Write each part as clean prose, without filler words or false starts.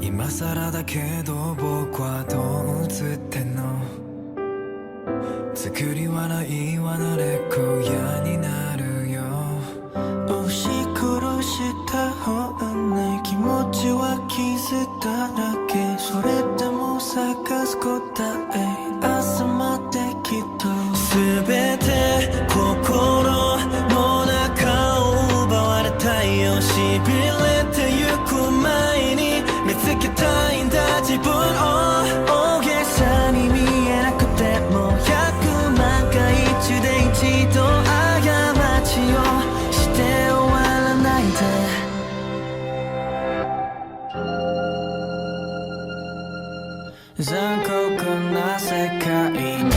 今更だけど僕はどう映ってんの。作り笑いは慣れっこ嫌になるよ。押し殺した本音、気持ちは傷だらけ。それでも探す答え、朝まできっと全て心の中を奪われたいよ。しびれてゆく前に見つけたいんだ自分を。大げさに見えなくても100万回中で一度過ちをして終わらないで。残酷な世界に全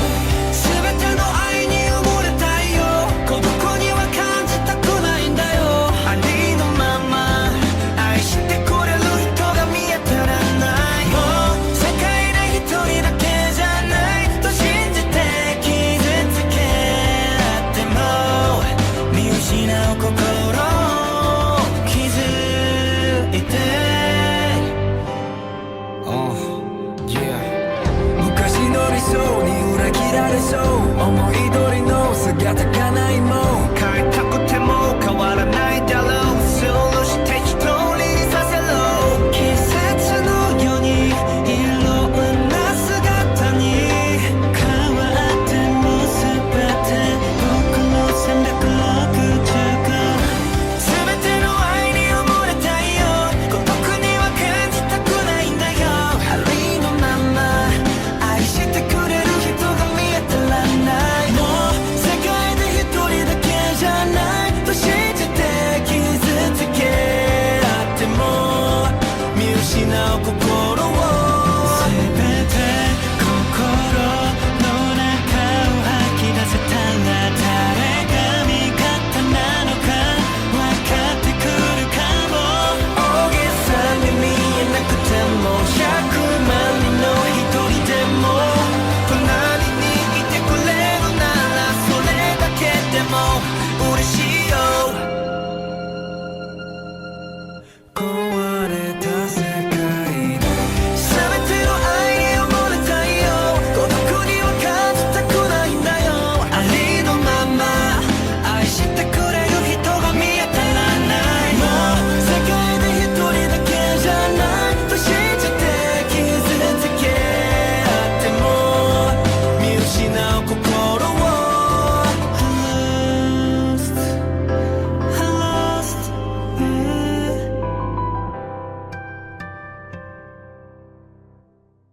ての愛に埋もれたいよ。孤独には感じたくないんだよ。ありのまま愛してくれる人が見えたらない。もう世界で一人だけじゃないと信じて傷つけ合っても見失う心を気づいて。昔の理想に裏切られそう、思い